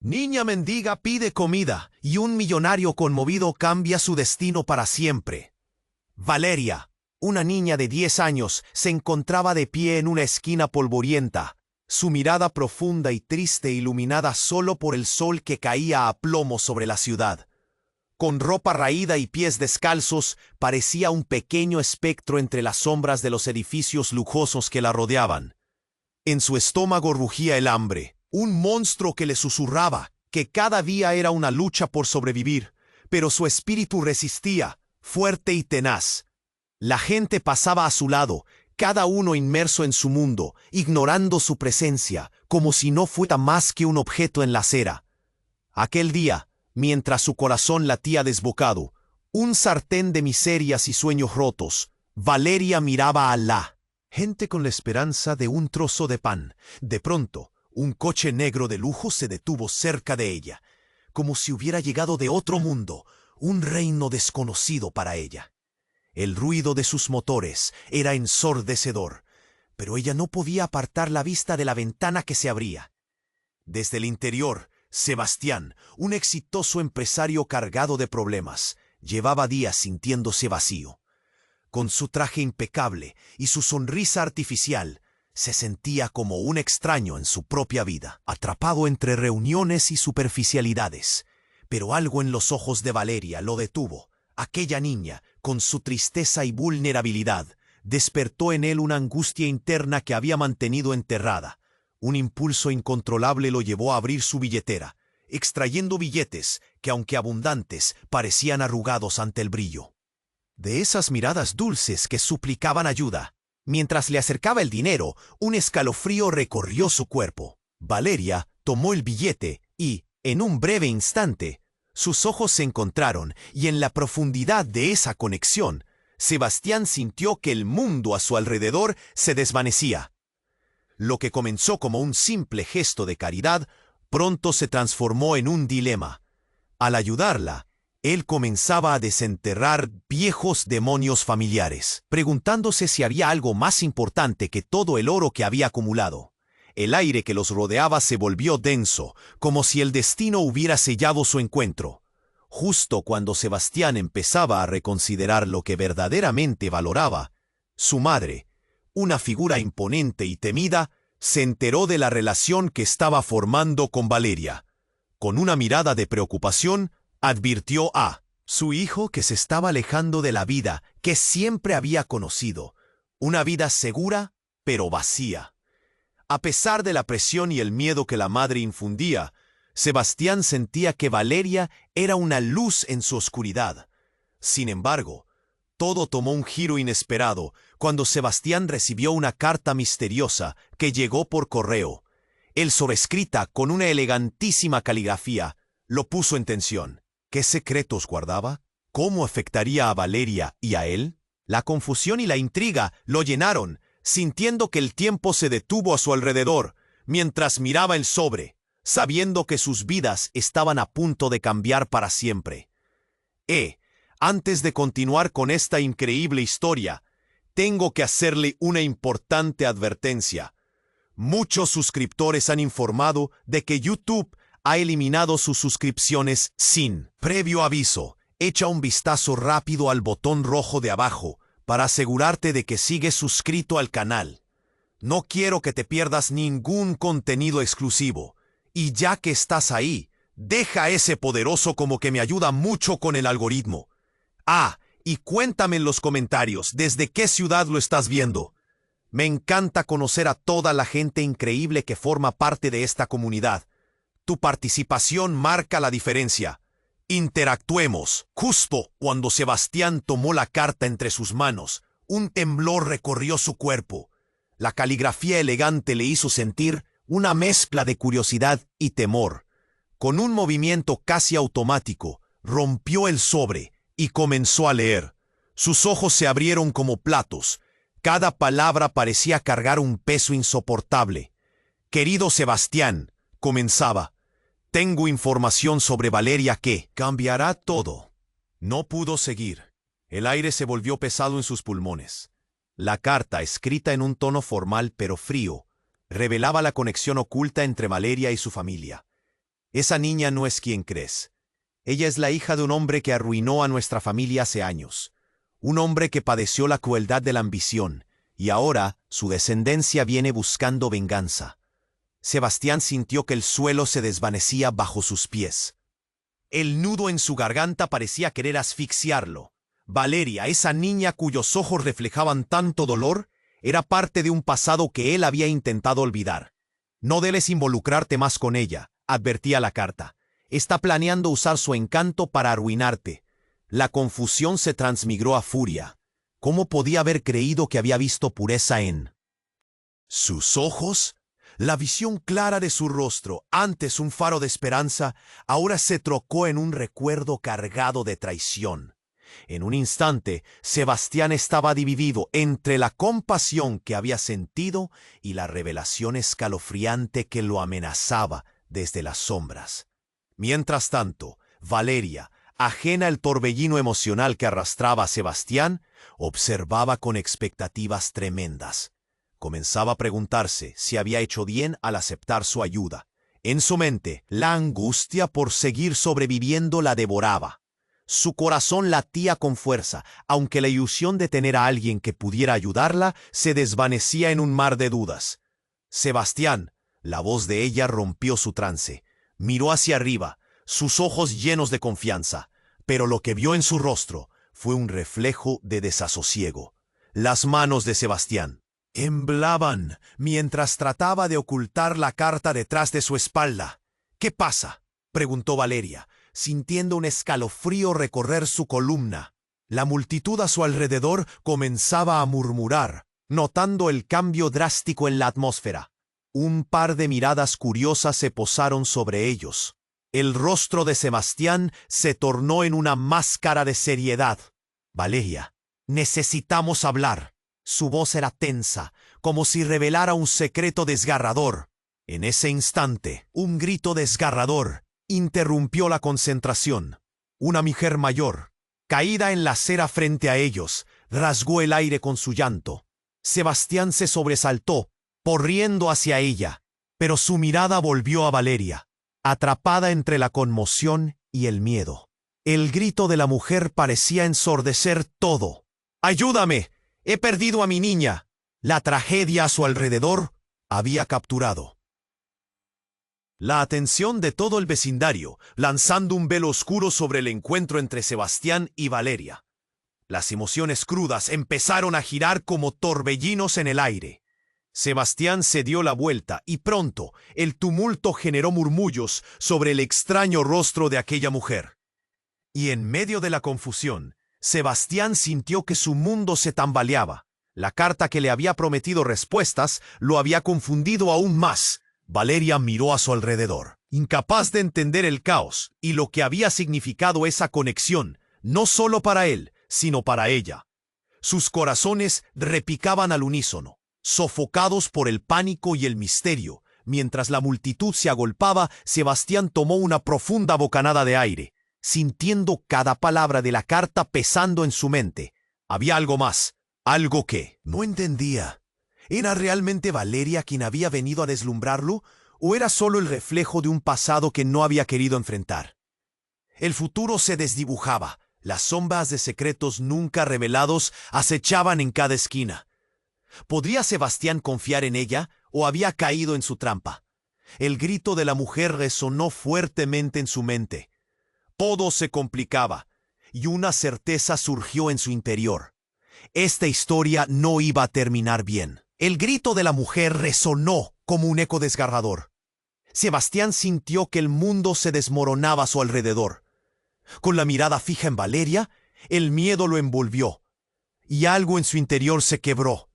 Niña mendiga pide comida y un millonario conmovido cambia su destino para siempre. Valeria, una niña de 10 años, se encontraba de pie en una esquina polvorienta, su mirada profunda y triste iluminada solo por el sol que caía a plomo sobre la ciudad. Con ropa raída y pies descalzos, parecía un pequeño espectro entre las sombras de los edificios lujosos que la rodeaban. En su estómago rugía el hambre, un monstruo que le susurraba que cada día era una lucha por sobrevivir, pero su espíritu resistía, fuerte y tenaz. La gente pasaba a su lado, cada uno inmerso en su mundo, ignorando su presencia, como si no fuera más que un objeto en la acera. Aquel día, mientras su corazón latía desbocado, un sartén de miserias y sueños rotos, Valeria miraba a la gente con la esperanza de un trozo de pan. De pronto, un coche negro de lujo se detuvo cerca de ella, como si hubiera llegado de otro mundo, un reino desconocido para ella. El ruido de sus motores era ensordecedor, pero ella no podía apartar la vista de la ventana que se abría. Desde el interior, Sebastián, un exitoso empresario cargado de problemas, llevaba días sintiéndose vacío. Con su traje impecable y su sonrisa artificial, se sentía como un extraño en su propia vida, atrapado entre reuniones y superficialidades. Pero algo en los ojos de Valeria lo detuvo. Aquella niña, con su tristeza y vulnerabilidad, despertó en él una angustia interna que había mantenido enterrada. Un impulso incontrolable lo llevó a abrir su billetera, extrayendo billetes que, aunque abundantes, parecían arrugados ante el brillo de esas miradas dulces que suplicaban ayuda. Mientras le acercaba el dinero, un escalofrío recorrió su cuerpo. Valeria tomó el billete y, en un breve instante, sus ojos se encontraron y en la profundidad de esa conexión, Sebastián sintió que el mundo a su alrededor se desvanecía. Lo que comenzó como un simple gesto de caridad, pronto se transformó en un dilema. Al ayudarla, él comenzaba a desenterrar viejos demonios familiares, preguntándose si había algo más importante que todo el oro que había acumulado. El aire que los rodeaba se volvió denso, como si el destino hubiera sellado su encuentro. Justo cuando Sebastián empezaba a reconsiderar lo que verdaderamente valoraba, su madre, una figura imponente y temida, se enteró de la relación que estaba formando con Valeria. Con una mirada de preocupación, advirtió a su hijo que se estaba alejando de la vida que siempre había conocido, una vida segura pero vacía. A pesar de la presión y el miedo que la madre infundía, Sebastián sentía que Valeria era una luz en su oscuridad. Sin embargo, todo tomó un giro inesperado cuando Sebastián recibió una carta misteriosa que llegó por correo. El sobrescrita, con una elegantísima caligrafía, lo puso en tensión. ¿Qué secretos guardaba? ¿Cómo afectaría a Valeria y a él? La confusión y la intriga lo llenaron, sintiendo que el tiempo se detuvo a su alrededor, mientras miraba el sobre, sabiendo que sus vidas estaban a punto de cambiar para siempre. Antes de continuar con esta increíble historia, tengo que hacerle una importante advertencia. Muchos suscriptores han informado de que YouTube ha eliminado sus suscripciones sin previo aviso. Echa un vistazo rápido al botón rojo de abajo para asegurarte de que sigues suscrito al canal. No quiero que te pierdas ningún contenido exclusivo. Y ya que estás ahí, deja ese poderoso como que me ayuda mucho con el algoritmo. Y cuéntame en los comentarios desde qué ciudad lo estás viendo. Me encanta conocer a toda la gente increíble que forma parte de esta comunidad. Tu participación marca la diferencia. Interactuemos. Justo cuando Sebastián tomó la carta entre sus manos, un temblor recorrió su cuerpo. La caligrafía elegante le hizo sentir una mezcla de curiosidad y temor. Con un movimiento casi automático, rompió el sobre y comenzó a leer. Sus ojos se abrieron como platos. Cada palabra parecía cargar un peso insoportable. Querido Sebastián, comenzaba. Tengo información sobre Valeria que cambiará todo. No pudo seguir. El aire se volvió pesado en sus pulmones. La carta, escrita en un tono formal pero frío, revelaba la conexión oculta entre Valeria y su familia. Esa niña no es quien crees. Ella es la hija de un hombre que arruinó a nuestra familia hace años. Un hombre que padeció la crueldad de la ambición, y ahora su descendencia viene buscando venganza. Sebastián sintió que el suelo se desvanecía bajo sus pies. El nudo en su garganta parecía querer asfixiarlo. Valeria, esa niña cuyos ojos reflejaban tanto dolor, era parte de un pasado que él había intentado olvidar. No debes involucrarte más con ella, advertía la carta. Está planeando usar su encanto para arruinarte. La confusión se transmigró a furia. ¿Cómo podía haber creído que había visto pureza en sus ojos? La visión clara de su rostro, antes un faro de esperanza, ahora se trocó en un recuerdo cargado de traición. En un instante, Sebastián estaba dividido entre la compasión que había sentido y la revelación escalofriante que lo amenazaba desde las sombras. Mientras tanto, Valeria, ajena al torbellino emocional que arrastraba a Sebastián, observaba con expectativas tremendas. Comenzaba a preguntarse si había hecho bien al aceptar su ayuda. En su mente, la angustia por seguir sobreviviendo la devoraba. Su corazón latía con fuerza, aunque la ilusión de tener a alguien que pudiera ayudarla se desvanecía en un mar de dudas. Sebastián, la voz de ella rompió su trance. Miró hacia arriba, sus ojos llenos de confianza, pero lo que vio en su rostro fue un reflejo de desasosiego. Las manos de Sebastián temblaban mientras trataba de ocultar la carta detrás de su espalda. ¿Qué pasa?, preguntó Valeria, sintiendo un escalofrío recorrer su columna. La multitud a su alrededor comenzaba a murmurar, notando el cambio drástico en la atmósfera. Un par de miradas curiosas se posaron sobre ellos. El rostro de Sebastián se tornó en una máscara de seriedad. Valeria, necesitamos hablar. Su voz era tensa, como si revelara un secreto desgarrador. En ese instante, un grito desgarrador interrumpió la concentración. Una mujer mayor, caída en la acera frente a ellos, rasgó el aire con su llanto. Sebastián se sobresaltó, corriendo hacia ella, pero su mirada volvió a Valeria, atrapada entre la conmoción y el miedo. El grito de la mujer parecía ensordecer todo. ¡Ayúdame! ¡He perdido a mi niña! La tragedia a su alrededor había capturado la atención de todo el vecindario, lanzando un velo oscuro sobre el encuentro entre Sebastián y Valeria. Las emociones crudas empezaron a girar como torbellinos en el aire. Sebastián se dio la vuelta y pronto el tumulto generó murmullos sobre el extraño rostro de aquella mujer. Y en medio de la confusión, Sebastián sintió que su mundo se tambaleaba. La carta que le había prometido respuestas lo había confundido aún más. Valeria miró a su alrededor, incapaz de entender el caos y lo que había significado esa conexión, no solo para él, sino para ella. Sus corazones repicaban al unísono, sofocados por el pánico y el misterio. Mientras la multitud se agolpaba, Sebastián tomó una profunda bocanada de aire, sintiendo cada palabra de la carta pesando en su mente. Había algo más, algo que no entendía. ¿Era realmente Valeria quien había venido a deslumbrarlo, o era solo el reflejo de un pasado que no había querido enfrentar? El futuro se desdibujaba. Las sombras de secretos nunca revelados acechaban en cada esquina. ¿Podría Sebastián confiar en ella, o había caído en su trampa? El grito de la mujer resonó fuertemente en su mente. Todo se complicaba, y una certeza surgió en su interior. Esta historia no iba a terminar bien. El grito de la mujer resonó como un eco desgarrador. Sebastián sintió que el mundo se desmoronaba a su alrededor. Con la mirada fija en Valeria, el miedo lo envolvió, y algo en su interior se quebró.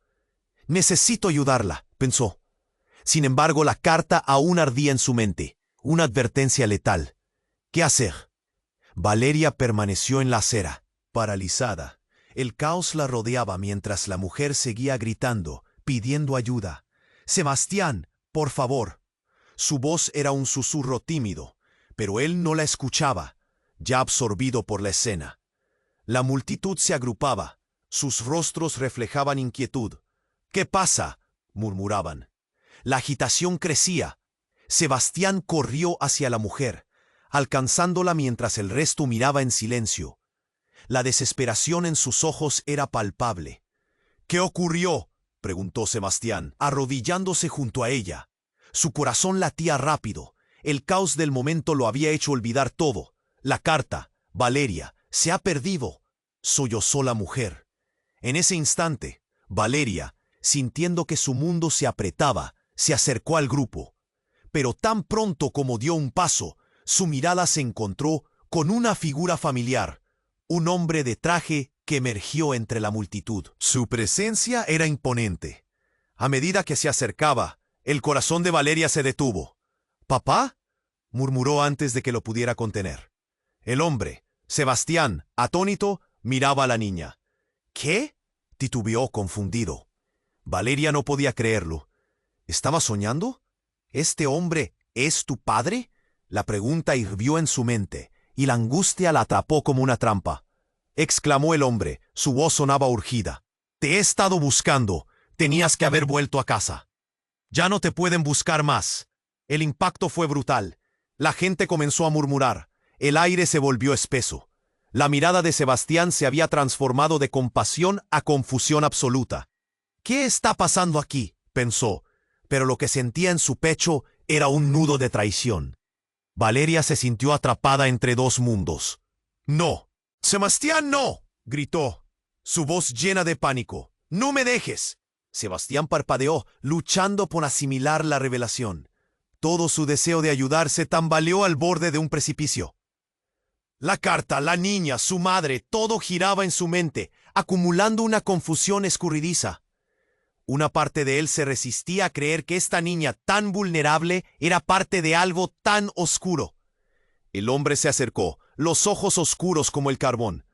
Necesito ayudarla, pensó. Sin embargo, la carta aún ardía en su mente, una advertencia letal. ¿Qué hacer? Valeria permaneció en la acera, paralizada. El caos la rodeaba mientras la mujer seguía gritando, pidiendo ayuda. «Sebastián, por favor». Su voz era un susurro tímido, pero él no la escuchaba, ya absorbido por la escena. La multitud se agrupaba, sus rostros reflejaban inquietud. «¿Qué pasa?», murmuraban. La agitación crecía. Sebastián corrió hacia la mujer, alcanzándola mientras el resto miraba en silencio. La desesperación en sus ojos era palpable. ¿Qué ocurrió?, preguntó Sebastián, arrodillándose junto a ella. Su corazón latía rápido. El caos del momento lo había hecho olvidar todo. La carta, Valeria, se ha perdido, sollozó la mujer. En ese instante, Valeria, sintiendo que su mundo se apretaba, se acercó al grupo. Pero tan pronto como dio un paso, su mirada se encontró con una figura familiar, un hombre de traje que emergió entre la multitud. Su presencia era imponente. A medida que se acercaba, el corazón de Valeria se detuvo. «¿Papá?», murmuró antes de que lo pudiera contener. El hombre, Sebastián, atónito, miraba a la niña. «¿Qué?», titubeó confundido. Valeria no podía creerlo. ¿Estaba soñando? ¿Este hombre es tu padre? La pregunta hirvió en su mente, y la angustia la atrapó como una trampa. Exclamó el hombre, su voz sonaba urgida. «Te he estado buscando. Tenías que haber vuelto a casa. Ya no te pueden buscar más». El impacto fue brutal. La gente comenzó a murmurar. El aire se volvió espeso. La mirada de Sebastián se había transformado de compasión a confusión absoluta. «¿Qué está pasando aquí?», pensó, pero lo que sentía en su pecho era un nudo de traición. Valeria se sintió atrapada entre dos mundos. «No, Sebastián, no», gritó, su voz llena de pánico. «No me dejes». Sebastián parpadeó, luchando por asimilar la revelación. Todo su deseo de ayudar se tambaleó al borde de un precipicio. La carta, la niña, su madre, todo giraba en su mente, acumulando una confusión escurridiza. Una parte de él se resistía a creer que esta niña tan vulnerable era parte de algo tan oscuro. El hombre se acercó, los ojos oscuros como el carbón.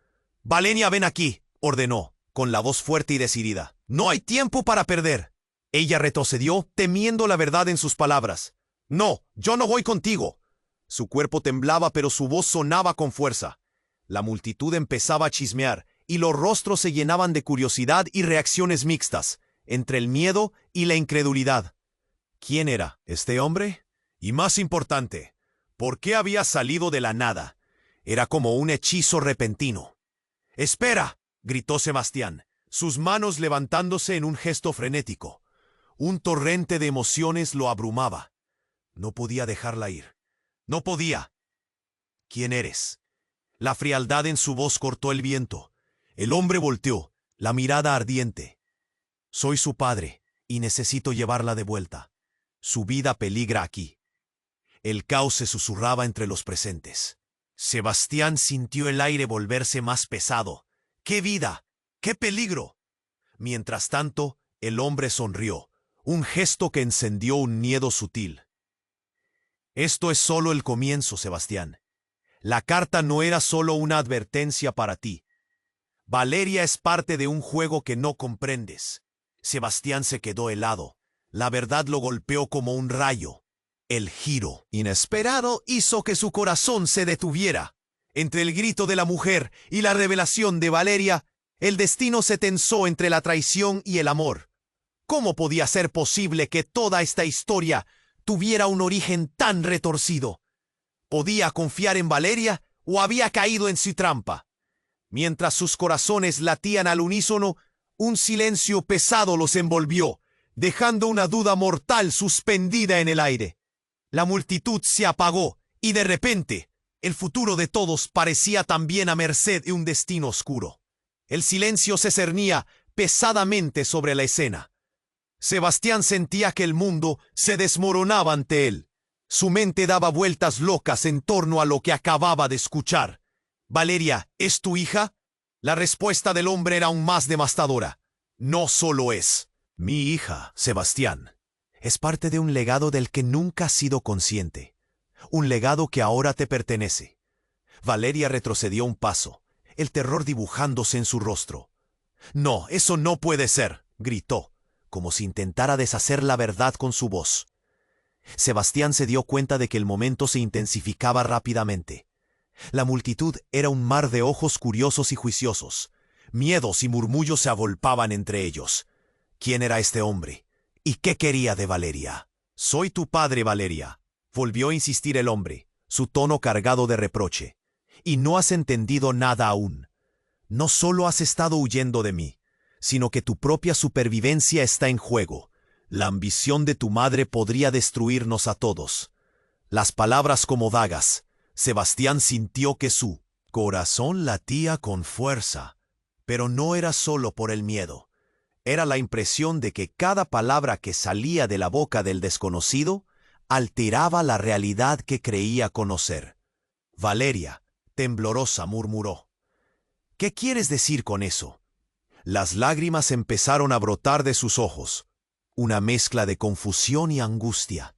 «Valeria, ven aquí», ordenó, con la voz fuerte y decidida. «No hay tiempo para perder». Ella retrocedió, temiendo la verdad en sus palabras. «No, yo no voy contigo». Su cuerpo temblaba, pero su voz sonaba con fuerza. La multitud empezaba a chismear, y los rostros se llenaban de curiosidad y reacciones mixtas, entre el miedo y la incredulidad. ¿Quién era este hombre? Y más importante, ¿por qué había salido de la nada? Era como un hechizo repentino. «¡Espera!», gritó Sebastián, sus manos levantándose en un gesto frenético. Un torrente de emociones lo abrumaba. No podía dejarla ir. No podía. «¿Quién eres?». La frialdad en su voz cortó el viento. El hombre volteó, la mirada ardiente. «Soy su padre, y necesito llevarla de vuelta. Su vida peligra aquí». El caos se susurraba entre los presentes. Sebastián sintió el aire volverse más pesado. «¡Qué vida! ¡Qué peligro!». Mientras tanto, el hombre sonrió, un gesto que encendió un miedo sutil. «Esto es solo el comienzo, Sebastián. La carta no era solo una advertencia para ti. Valeria es parte de un juego que no comprendes». Sebastián se quedó helado. La verdad lo golpeó como un rayo. El giro inesperado hizo que su corazón se detuviera. Entre el grito de la mujer y la revelación de Valeria, el destino se tensó entre la traición y el amor. ¿Cómo podía ser posible que toda esta historia tuviera un origen tan retorcido? ¿Podía confiar en Valeria o había caído en su trampa? Mientras sus corazones latían al unísono, un silencio pesado los envolvió, dejando una duda mortal suspendida en el aire. La multitud se apagó y de repente, el futuro de todos parecía también a merced de un destino oscuro. El silencio se cernía pesadamente sobre la escena. Sebastián sentía que el mundo se desmoronaba ante él. Su mente daba vueltas locas en torno a lo que acababa de escuchar. «Valeria, ¿es tu hija?». La respuesta del hombre era aún más devastadora. «No solo es mi hija, Sebastián. Es parte de un legado del que nunca has sido consciente. Un legado que ahora te pertenece». Valeria retrocedió un paso, el terror dibujándose en su rostro. «No, eso no puede ser», gritó, como si intentara deshacer la verdad con su voz. Sebastián se dio cuenta de que el momento se intensificaba rápidamente. La multitud era un mar de ojos curiosos y juiciosos. Miedos y murmullos se agolpaban entre ellos. ¿Quién era este hombre? ¿Y qué quería de Valeria? «Soy tu padre, Valeria», volvió a insistir el hombre, su tono cargado de reproche. Y no has entendido nada aún. No solo has estado huyendo de mí, sino que tu propia supervivencia está en juego. La ambición de tu madre podría destruirnos a todos. Las palabras como dagas. Sebastián sintió que su corazón latía con fuerza, pero no era solo por el miedo. Era la impresión de que cada palabra que salía de la boca del desconocido alteraba la realidad que creía conocer. Valeria, temblorosa, murmuró: «¿Qué quieres decir con eso?». Las lágrimas empezaron a brotar de sus ojos, una mezcla de confusión y angustia.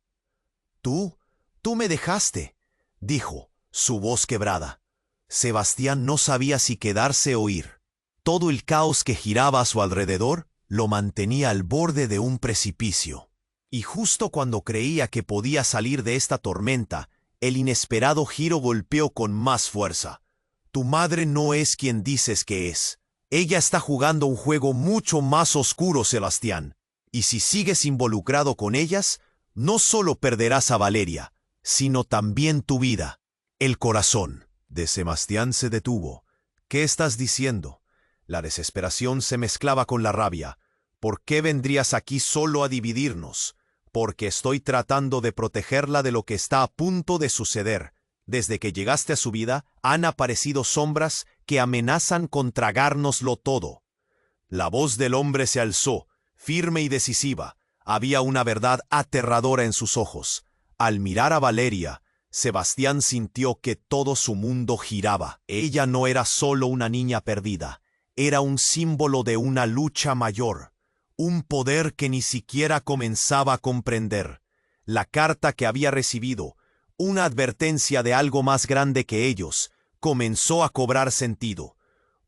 Tú me dejaste», dijo, su voz quebrada. Sebastián no sabía si quedarse o ir. Todo el caos que giraba a su alrededor lo mantenía al borde de un precipicio. Y justo cuando creía que podía salir de esta tormenta, el inesperado giro golpeó con más fuerza. «Tu madre no es quien dices que es. Ella está jugando un juego mucho más oscuro, Sebastián. Y si sigues involucrado con ellas, no solo perderás a Valeria, sino también tu vida». El corazón de Sebastián se detuvo. «¿Qué estás diciendo?». La desesperación se mezclaba con la rabia. «¿Por qué vendrías aquí solo a dividirnos?». «Porque estoy tratando de protegerla de lo que está a punto de suceder. Desde que llegaste a su vida, han aparecido sombras que amenazan con tragárnoslo todo». La voz del hombre se alzó, firme y decisiva. Había una verdad aterradora en sus ojos. Al mirar a Valeria, Sebastián sintió que todo su mundo giraba. Ella no era solo una niña perdida, era un símbolo de una lucha mayor, un poder que ni siquiera comenzaba a comprender. La carta que había recibido, una advertencia de algo más grande que ellos, comenzó a cobrar sentido.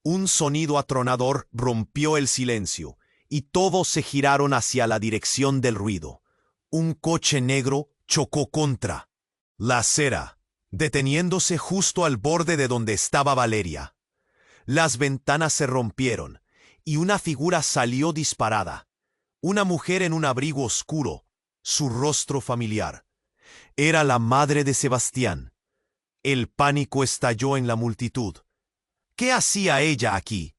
Un sonido atronador rompió el silencio, y todos se giraron hacia la dirección del ruido. Un coche negro chocó contra la acera, deteniéndose justo al borde de donde estaba Valeria. Las ventanas se rompieron, y una figura salió disparada. Una mujer en un abrigo oscuro, su rostro familiar. Era la madre de Sebastián. El pánico estalló en la multitud. ¿Qué hacía ella aquí?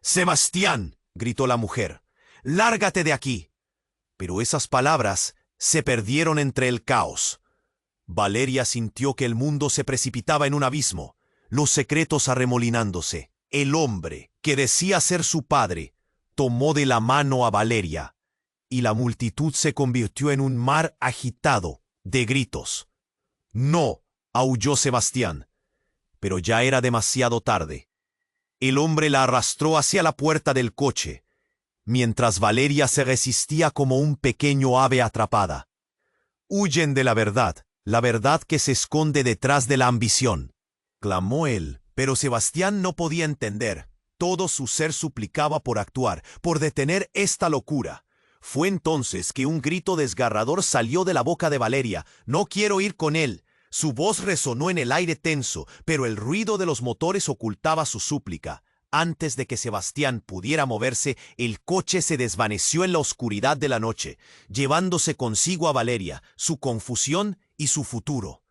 «Sebastián», gritó la mujer, «lárgate de aquí». Pero esas palabras se perdieron entre el caos. Valeria sintió que el mundo se precipitaba en un abismo, los secretos arremolinándose. El hombre, que decía ser su padre, tomó de la mano a Valeria, y la multitud se convirtió en un mar agitado de gritos. «No», aulló Sebastián, pero ya era demasiado tarde. El hombre la arrastró hacia la puerta del coche, mientras Valeria se resistía como un pequeño ave atrapada. «Huyen de la verdad que se esconde detrás de la ambición», clamó él, pero Sebastián no podía entender. Todo su ser suplicaba por actuar, por detener esta locura. Fue entonces que un grito desgarrador salió de la boca de Valeria. «No quiero ir con él». Su voz resonó en el aire tenso, pero el ruido de los motores ocultaba su súplica. Antes de que Sebastián pudiera moverse, el coche se desvaneció en la oscuridad de la noche, llevándose consigo a Valeria, su confusión y su futuro.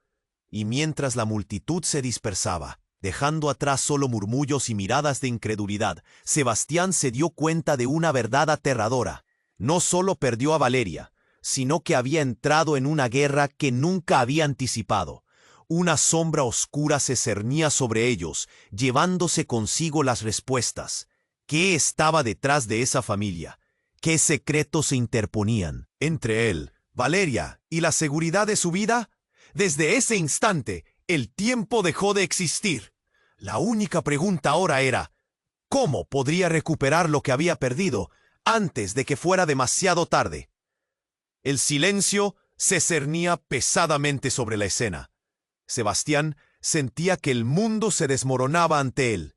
Y mientras la multitud se dispersaba, dejando atrás solo murmullos y miradas de incredulidad, Sebastián se dio cuenta de una verdad aterradora. No solo perdió a Valeria, sino que había entrado en una guerra que nunca había anticipado. Una sombra oscura se cernía sobre ellos, llevándose consigo las respuestas. ¿Qué estaba detrás de esa familia? ¿Qué secretos se interponían entre él, Valeria, y la seguridad de su vida? Desde ese instante, el tiempo dejó de existir. La única pregunta ahora era, ¿cómo podría recuperar lo que había perdido antes de que fuera demasiado tarde? El silencio se cernía pesadamente sobre la escena. Sebastián sentía que el mundo se desmoronaba ante él.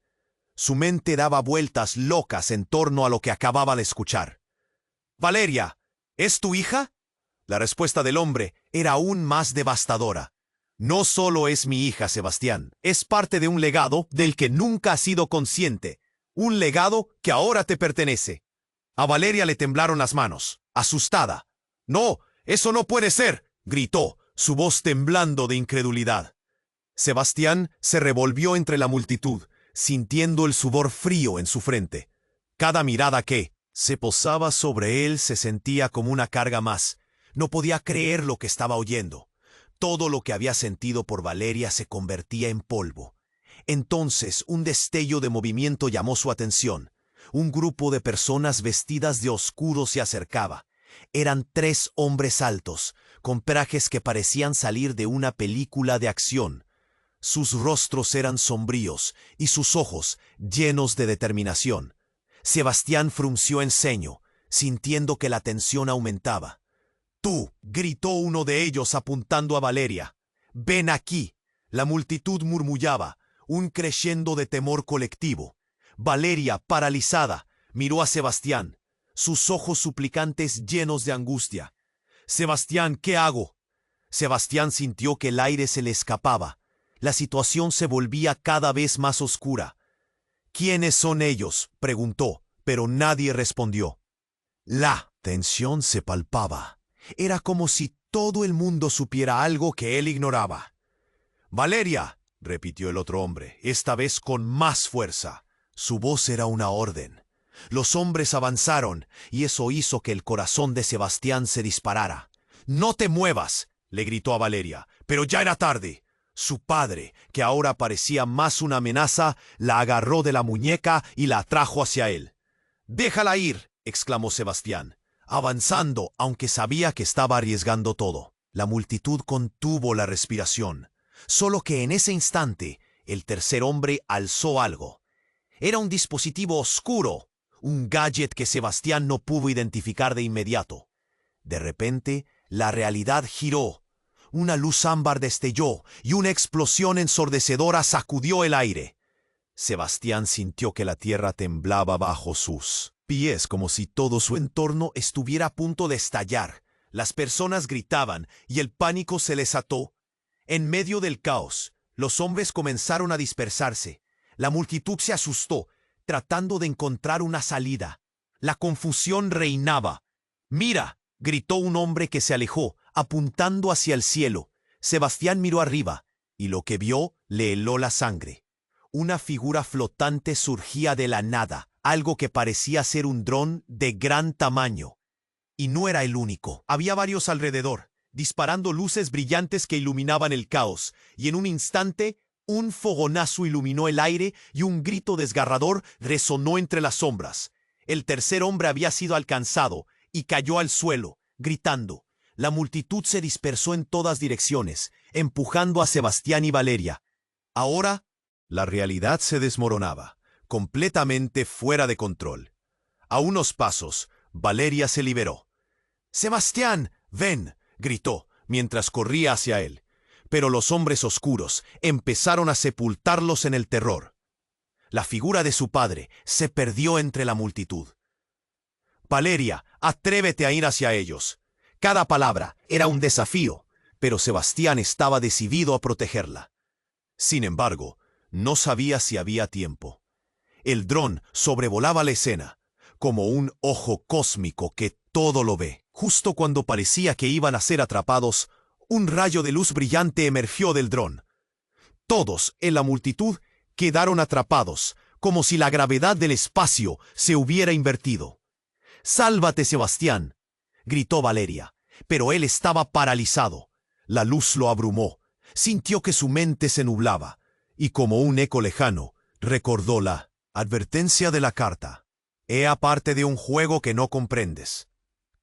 Su mente daba vueltas locas en torno a lo que acababa de escuchar. «Valeria, ¿es tu hija?». La respuesta del hombre era aún más devastadora. «No solo es mi hija, Sebastián, es parte de un legado del que nunca has sido consciente, un legado que ahora te pertenece». A Valeria le temblaron las manos, asustada. «No, eso no puede ser», gritó, su voz temblando de incredulidad. Sebastián se revolvió entre la multitud, sintiendo el sudor frío en su frente. Cada mirada que se posaba sobre él se sentía como una carga más. No podía creer lo que estaba oyendo. Todo lo que había sentido por Valeria se convertía en polvo. Entonces un destello de movimiento llamó su atención. Un grupo de personas vestidas de oscuro se acercaba. Eran 3 hombres altos, con trajes que parecían salir de una película de acción. Sus rostros eran sombríos y sus ojos llenos de determinación. Sebastián frunció el ceño, sintiendo que la tensión aumentaba. «Tú», gritó uno de ellos apuntando a Valeria. «Ven aquí». La multitud murmullaba, un crescendo de temor colectivo. Valeria, paralizada, miró a Sebastián, sus ojos suplicantes llenos de angustia. «Sebastián, ¿qué hago?» Sebastián sintió que el aire se le escapaba. La situación se volvía cada vez más oscura. «¿Quiénes son ellos?», preguntó, pero nadie respondió. La tensión se palpaba. Era como si todo el mundo supiera algo que él ignoraba. «Valeria», repitió el otro hombre, esta vez con más fuerza. Su voz era una orden. Los hombres avanzaron, y eso hizo que el corazón de Sebastián se disparara. «No te muevas», le gritó a Valeria, pero ya era tarde. Su padre, que ahora parecía más una amenaza, la agarró de la muñeca y la atrajo hacia él. «Déjala ir», exclamó Sebastián, avanzando, aunque sabía que estaba arriesgando todo. La multitud contuvo la respiración. Solo que en ese instante, el tercer hombre alzó algo. Era un dispositivo oscuro, un gadget que Sebastián no pudo identificar de inmediato. De repente, la realidad giró. Una luz ámbar destelló y una explosión ensordecedora sacudió el aire. Sebastián sintió que la tierra temblaba bajo sus pies, como si todo su entorno estuviera a punto de estallar. Las personas gritaban y el pánico se les ató. En medio del caos, los hombres comenzaron a dispersarse. La multitud se asustó, tratando de encontrar una salida. La confusión reinaba. «Mira», gritó un hombre que se alejó, apuntando hacia el cielo. Sebastián miró arriba, y lo que vio le heló la sangre. Una figura flotante surgía de la nada, algo que parecía ser un dron de gran tamaño. Y no era el único. Había varios alrededor, disparando luces brillantes que iluminaban el caos, y en un instante, un fogonazo iluminó el aire y un grito desgarrador resonó entre las sombras. El tercer hombre había sido alcanzado y cayó al suelo, gritando. La multitud se dispersó en todas direcciones, empujando a Sebastián y Valeria. Ahora, la realidad se desmoronaba, completamente fuera de control. A unos pasos, Valeria se liberó. «Sebastián, ven», gritó, mientras corría hacia él. Pero los hombres oscuros empezaron a sepultarlos en el terror. La figura de su padre se perdió entre la multitud. «Valeria, atrévete a ir hacia ellos». Cada palabra era un desafío, pero Sebastián estaba decidido a protegerla. Sin embargo, no sabía si había tiempo. El dron sobrevolaba la escena, como un ojo cósmico que todo lo ve. Justo cuando parecía que iban a ser atrapados, un rayo de luz brillante emergió del dron. Todos en la multitud quedaron atrapados, como si la gravedad del espacio se hubiera invertido. «Sálvate, Sebastián», gritó Valeria, pero él estaba paralizado. La luz lo abrumó, sintió que su mente se nublaba, y como un eco lejano, recordó la advertencia de la carta. «Ea parte de un juego que no comprendes».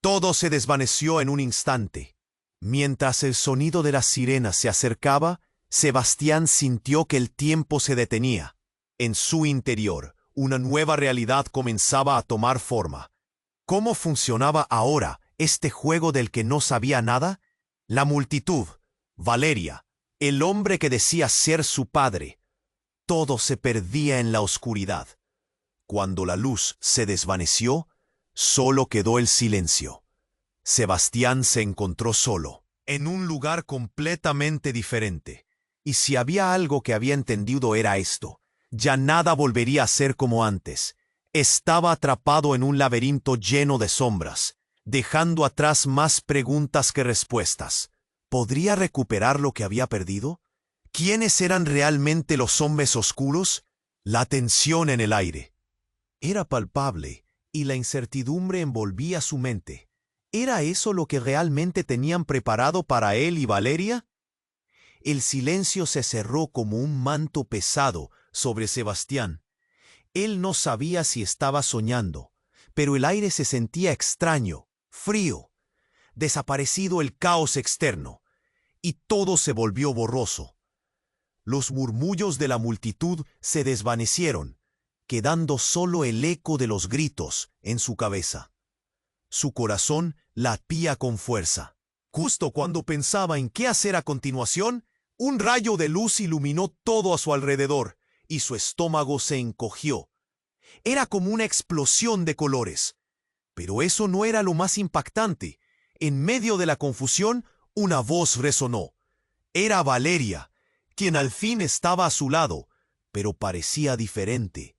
Todo se desvaneció en un instante. Mientras el sonido de las sirenas se acercaba, Sebastián sintió que el tiempo se detenía. En su interior, una nueva realidad comenzaba a tomar forma. ¿Cómo funcionaba ahora este juego del que no sabía nada? La multitud, Valeria, el hombre que decía ser su padre. Todo se perdía en la oscuridad. Cuando la luz se desvaneció, solo quedó el silencio. Sebastián se encontró solo, en un lugar completamente diferente. Y si había algo que había entendido era esto: ya nada volvería a ser como antes. Estaba atrapado en un laberinto lleno de sombras, dejando atrás más preguntas que respuestas. ¿Podría recuperar lo que había perdido? ¿Quiénes eran realmente los hombres oscuros? La tensión en el aire era palpable y la incertidumbre envolvía su mente. ¿Era eso lo que realmente tenían preparado para él y Valeria? El silencio se cerró como un manto pesado sobre Sebastián. Él no sabía si estaba soñando, pero el aire se sentía extraño, frío, desaparecido el caos externo, y todo se volvió borroso. Los murmullos de la multitud se desvanecieron, quedando solo el eco de los gritos en su cabeza. Su corazón latía con fuerza. Justo cuando pensaba en qué hacer a continuación, un rayo de luz iluminó todo a su alrededor, y su estómago se encogió. Era como una explosión de colores. Pero eso no era lo más impactante. En medio de la confusión, una voz resonó. Era Valeria, quien al fin estaba a su lado, pero parecía diferente.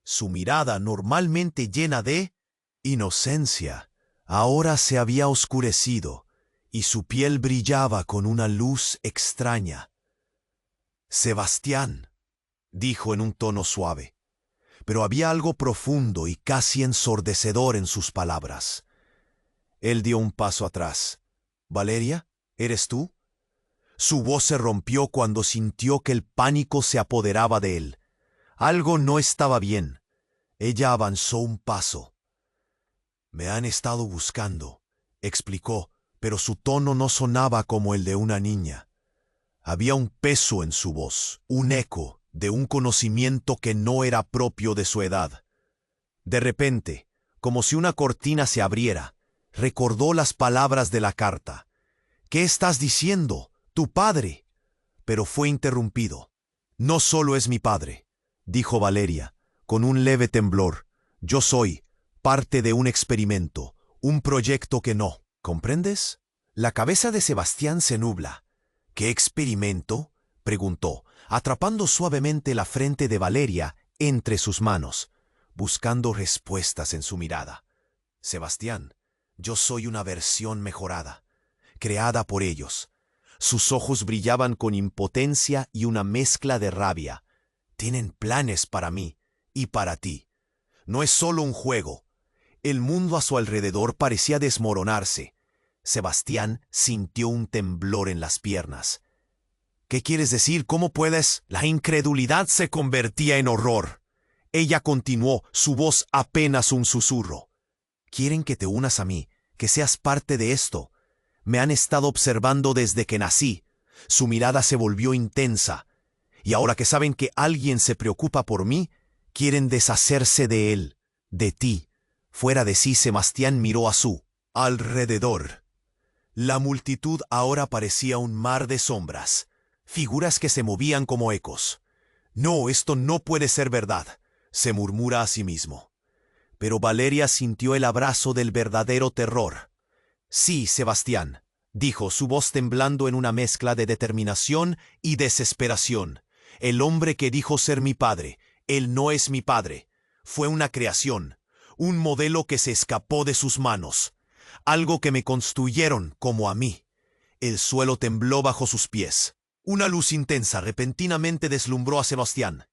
Su mirada, normalmente llena de inocencia, ahora se había oscurecido, y su piel brillaba con una luz extraña. «Sebastián», dijo en un tono suave, pero había algo profundo y casi ensordecedor en sus palabras. Él dio un paso atrás. «¿Valeria? ¿Eres tú?» Su voz se rompió cuando sintió que el pánico se apoderaba de él. Algo no estaba bien. Ella avanzó un paso. «Me han estado buscando», explicó, pero su tono no sonaba como el de una niña. Había un peso en su voz, un eco de un conocimiento que no era propio de su edad. De repente, como si una cortina se abriera, recordó las palabras de la carta. «¿Qué estás diciendo? ¡Tu padre!» Pero fue interrumpido. «No solo es mi padre», dijo Valeria, con un leve temblor. «Yo soy parte de un experimento, un proyecto que no. ¿Comprendes?» La cabeza de Sebastián se nubla. «¿Qué experimento?», preguntó, atrapando suavemente la frente de Valeria entre sus manos, buscando respuestas en su mirada. «Sebastián, yo soy una versión mejorada, creada por ellos». Sus ojos brillaban con impotencia y una mezcla de rabia. «Tienen planes para mí y para ti. No es solo un juego». El mundo a su alrededor parecía desmoronarse. Sebastián sintió un temblor en las piernas. «¿Qué quieres decir? ¿Cómo puedes?» La incredulidad se convertía en horror. Ella continuó, su voz apenas un susurro. «Quieren que te unas a mí, que seas parte de esto. Me han estado observando desde que nací». Su mirada se volvió intensa. «Y ahora que saben que alguien se preocupa por mí, quieren deshacerse de él, de ti». Fuera de sí, Sebastián miró a su alrededor. La multitud ahora parecía un mar de sombras, figuras que se movían como ecos. «No, esto no puede ser verdad», se murmura a sí mismo. Pero Valeria sintió el abrazo del verdadero terror. «Sí, Sebastián», dijo, su voz temblando en una mezcla de determinación y desesperación. «El hombre que dijo ser mi padre, él no es mi padre. Fue una creación, un modelo que se escapó de sus manos, algo que me construyeron como a mí». El suelo tembló bajo sus pies. Una luz intensa repentinamente deslumbró a Sebastián.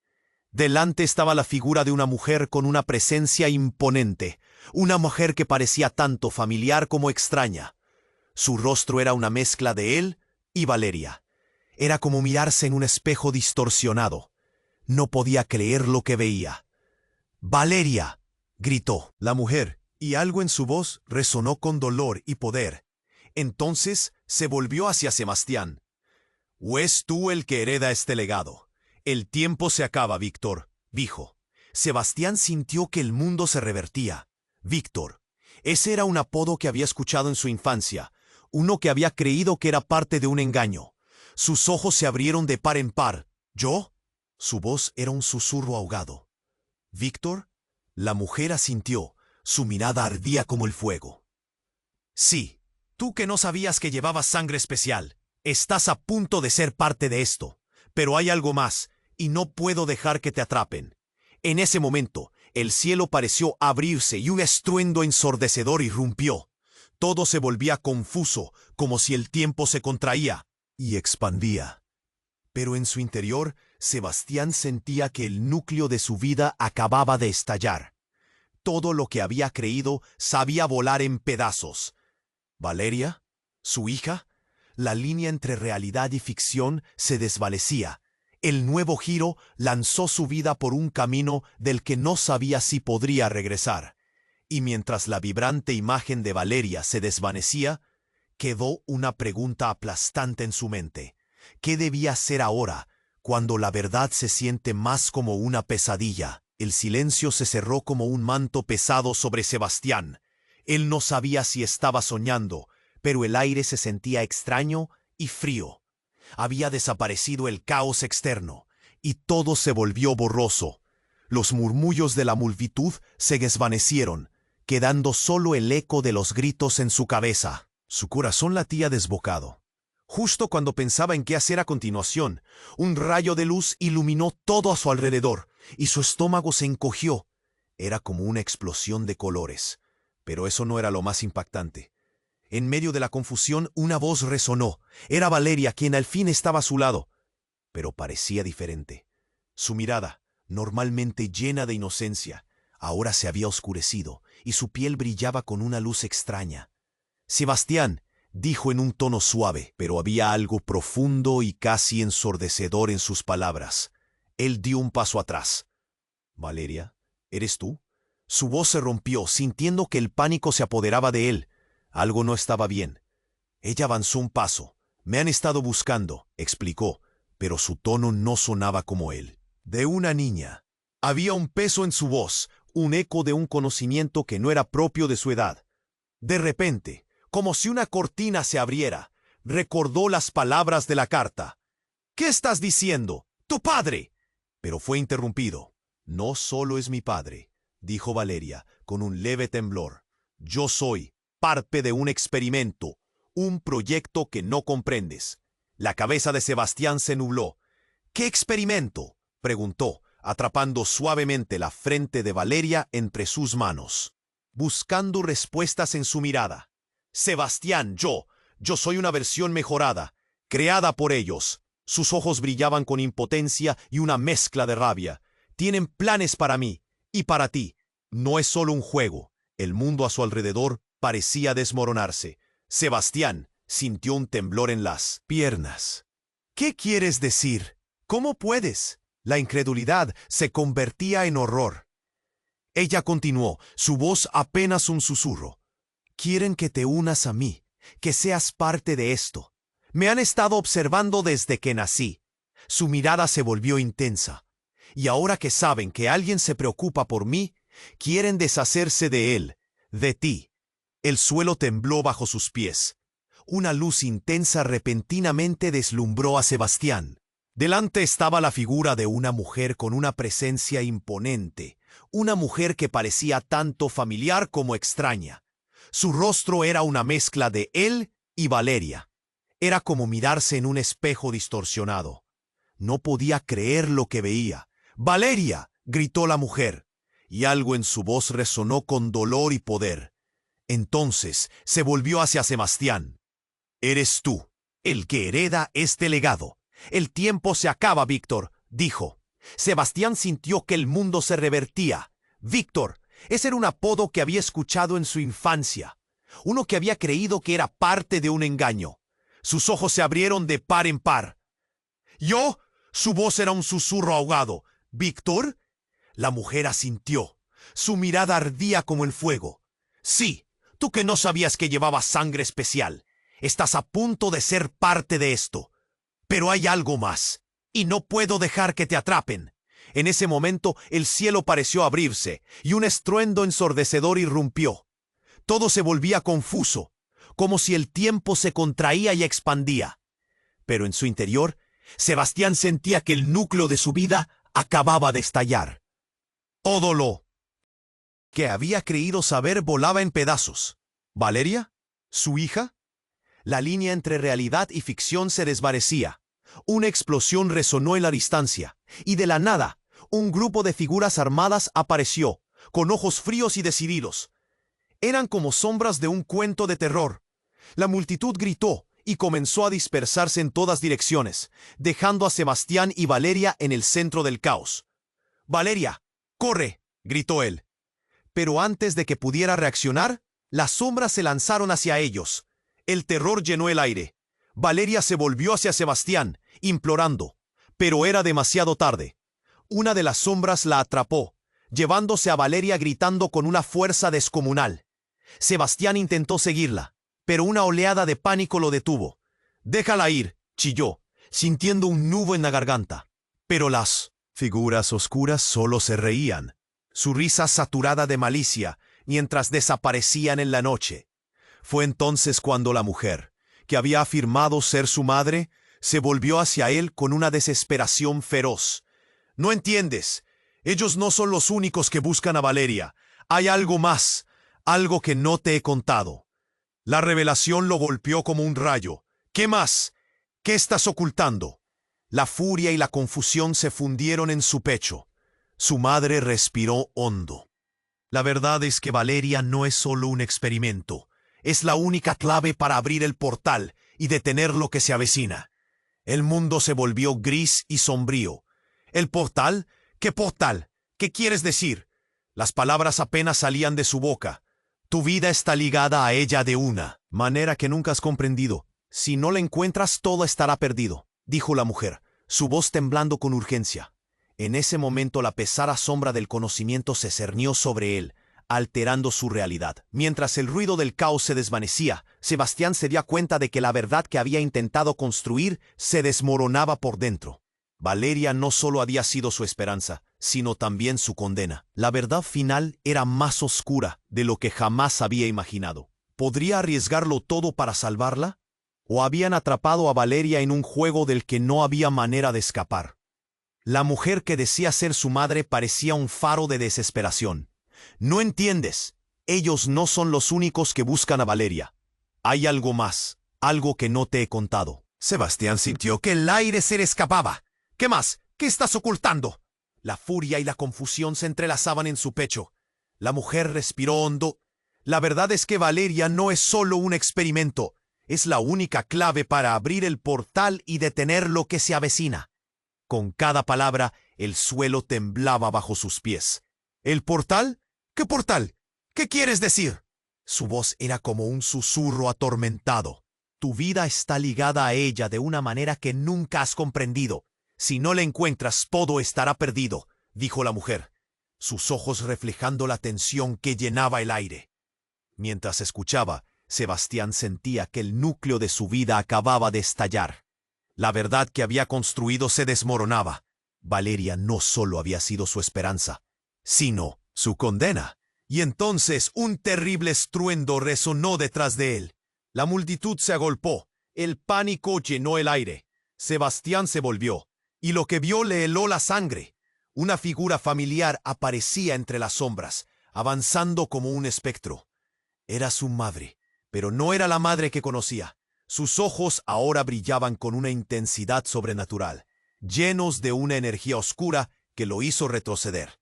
Delante estaba la figura de una mujer con una presencia imponente, una mujer que parecía tanto familiar como extraña. Su rostro era una mezcla de él y Valeria. Era como mirarse en un espejo distorsionado. No podía creer lo que veía. «¡Valeria!», gritó la mujer, y algo en su voz resonó con dolor y poder. Entonces se volvió hacia Sebastián. «¿O es tú el que hereda este legado? El tiempo se acaba, Víctor», dijo. Sebastián sintió que el mundo se revertía. Víctor. Ese era un apodo que había escuchado en su infancia, uno que había creído que era parte de un engaño. Sus ojos se abrieron de par en par. «¿Yo?». Su voz era un susurro ahogado. «¿Víctor?». La mujer asintió. Su mirada ardía como el fuego. «Sí, tú que no sabías que llevabas sangre especial. Estás a punto de ser parte de esto. Pero hay algo más, y no puedo dejar que te atrapen». En ese momento, el cielo pareció abrirse y un estruendo ensordecedor irrumpió. Todo se volvía confuso, como si el tiempo se contraía y expandía. Pero en su interior, Sebastián sentía que el núcleo de su vida acababa de estallar. Todo lo que había creído sabía volar en pedazos. Valeria, su hija, la línea entre realidad y ficción se desvanecía. El nuevo giro lanzó su vida por un camino del que no sabía si podría regresar. Y mientras la vibrante imagen de Valeria se desvanecía, quedó una pregunta aplastante en su mente. ¿Qué debía hacer ahora, cuando la verdad se siente más como una pesadilla? El silencio se cerró como un manto pesado sobre Sebastián. Él no sabía si estaba soñando, pero el aire se sentía extraño y frío. Había desaparecido el caos externo, y todo se volvió borroso. Los murmullos de la multitud se desvanecieron, quedando solo el eco de los gritos en su cabeza. Su corazón latía desbocado. Justo cuando pensaba en qué hacer a continuación, un rayo de luz iluminó todo a su alrededor, y su estómago se encogió. Era como una explosión de colores. Pero eso no era lo más impactante. En medio de la confusión, una voz resonó. Era Valeria, quien al fin estaba a su lado. Pero parecía diferente. Su mirada, normalmente llena de inocencia, ahora se había oscurecido, y su piel brillaba con una luz extraña. «Sebastián», dijo en un tono suave, pero había algo profundo y casi ensordecedor en sus palabras. Él dio un paso atrás. «Valeria, ¿eres tú?» Su voz se rompió, sintiendo que el pánico se apoderaba de él. Algo no estaba bien. Ella avanzó un paso. «Me han estado buscando», explicó, pero su tono no sonaba como él. De una niña. Había un peso en su voz, un eco de un conocimiento que no era propio de su edad. De repente, como si una cortina se abriera, recordó las palabras de la carta. «¿Qué estás diciendo? ¡Tu padre!» Pero fue interrumpido. «No solo es mi padre», dijo Valeria, con un leve temblor. «Yo soy parte de un experimento, un proyecto que no comprendes». La cabeza de Sebastián se nubló. «¿Qué experimento?», preguntó, atrapando suavemente la frente de Valeria entre sus manos, buscando respuestas en su mirada. «Sebastián, yo soy una versión mejorada, creada por ellos». Sus ojos brillaban con impotencia y una mezcla de rabia. «Tienen planes para mí y para ti. No es solo un juego». El mundo a su alrededor parecía desmoronarse. Sebastián sintió un temblor en las piernas. «¿Qué quieres decir? ¿Cómo puedes?» La incredulidad se convertía en horror. Ella continuó, su voz apenas un susurro. «Quieren que te unas a mí, que seas parte de esto. Me han estado observando desde que nací». Su mirada se volvió intensa. «Y ahora que saben que alguien se preocupa por mí, quieren deshacerse de él, de ti». El suelo tembló bajo sus pies. Una luz intensa repentinamente deslumbró a Sebastián. Delante estaba la figura de una mujer con una presencia imponente, una mujer que parecía tanto familiar como extraña. Su rostro era una mezcla de él y Valeria. Era como mirarse en un espejo distorsionado. No podía creer lo que veía. «¡Valeria!», gritó la mujer, y algo en su voz resonó con dolor y poder. Entonces se volvió hacia Sebastián. «Eres tú, el que hereda este legado. El tiempo se acaba, Víctor», dijo. Sebastián sintió que el mundo se revertía. Víctor, ese era un apodo que había escuchado en su infancia. Uno que había creído que era parte de un engaño. Sus ojos se abrieron de par en par. «¿Yo?», su voz era un susurro ahogado. «¿Víctor?». La mujer asintió. Su mirada ardía como el fuego. «Sí, tú que no sabías que llevabas sangre especial. Estás a punto de ser parte de esto. Pero hay algo más, y no puedo dejar que te atrapen». En ese momento el cielo pareció abrirse, y un estruendo ensordecedor irrumpió. Todo se volvía confuso, como si el tiempo se contraía y expandía. Pero en su interior, Sebastián sentía que el núcleo de su vida acababa de estallar. Todo lo que había creído saber volaba en pedazos. ¿Valeria? ¿Su hija? La línea entre realidad y ficción se desvanecía. Una explosión resonó en la distancia, y de la nada, un grupo de figuras armadas apareció, con ojos fríos y decididos. Eran como sombras de un cuento de terror. La multitud gritó y comenzó a dispersarse en todas direcciones, dejando a Sebastián y Valeria en el centro del caos. «¡Valeria, corre!», gritó él. Pero antes de que pudiera reaccionar, las sombras se lanzaron hacia ellos. El terror llenó el aire. Valeria se volvió hacia Sebastián, implorando, pero era demasiado tarde. Una de las sombras la atrapó, llevándose a Valeria gritando con una fuerza descomunal. Sebastián intentó seguirla, pero una oleada de pánico lo detuvo. «Déjala ir», chilló, sintiendo un nudo en la garganta. Pero las figuras oscuras solo se reían, su risa saturada de malicia, mientras desaparecían en la noche. Fue entonces cuando la mujer, que había afirmado ser su madre, se volvió hacia él con una desesperación feroz. «No entiendes. Ellos no son los únicos que buscan a Valeria. Hay algo más, algo que no te he contado». La revelación lo golpeó como un rayo. «¿Qué más? ¿Qué estás ocultando?». La furia y la confusión se fundieron en su pecho. Su madre respiró hondo. «La verdad es que Valeria no es solo un experimento. Es la única clave para abrir el portal y detener lo que se avecina». El mundo se volvió gris y sombrío. «¿El portal? ¿Qué portal? ¿Qué quieres decir?». Las palabras apenas salían de su boca. «Tu vida está ligada a ella de una manera que nunca has comprendido. Si no la encuentras, todo estará perdido», dijo la mujer, su voz temblando con urgencia. En ese momento la pesada sombra del conocimiento se cernió sobre él, alterando su realidad. Mientras el ruido del caos se desvanecía, Sebastián se dio cuenta de que la verdad que había intentado construir se desmoronaba por dentro. Valeria no solo había sido su esperanza, sino también su condena. La verdad final era más oscura de lo que jamás había imaginado. ¿Podría arriesgarlo todo para salvarla? ¿O habían atrapado a Valeria en un juego del que no había manera de escapar? La mujer que decía ser su madre parecía un faro de desesperación. «No entiendes. Ellos no son los únicos que buscan a Valeria. Hay algo más, algo que no te he contado». Sebastián sintió que el aire se le escapaba. «¿Qué más? ¿Qué estás ocultando?». La furia y la confusión se entrelazaban en su pecho. La mujer respiró hondo. «La verdad es que Valeria no es solo un experimento. Es la única clave para abrir el portal y detener lo que se avecina». Con cada palabra, el suelo temblaba bajo sus pies. «¿El portal? ¿Qué portal? ¿Qué quieres decir?». Su voz era como un susurro atormentado. «Tu vida está ligada a ella de una manera que nunca has comprendido. Si no la encuentras, todo estará perdido», dijo la mujer, sus ojos reflejando la tensión que llenaba el aire. Mientras escuchaba, Sebastián sentía que el núcleo de su vida acababa de estallar. La verdad que había construido se desmoronaba. Valeria no solo había sido su esperanza, sino su condena. Y entonces un terrible estruendo resonó detrás de él. La multitud se agolpó. El pánico llenó el aire. Sebastián se volvió, y lo que vio le heló la sangre. Una figura familiar aparecía entre las sombras, avanzando como un espectro. Era su madre, pero no era la madre que conocía. Sus ojos ahora brillaban con una intensidad sobrenatural, llenos de una energía oscura que lo hizo retroceder.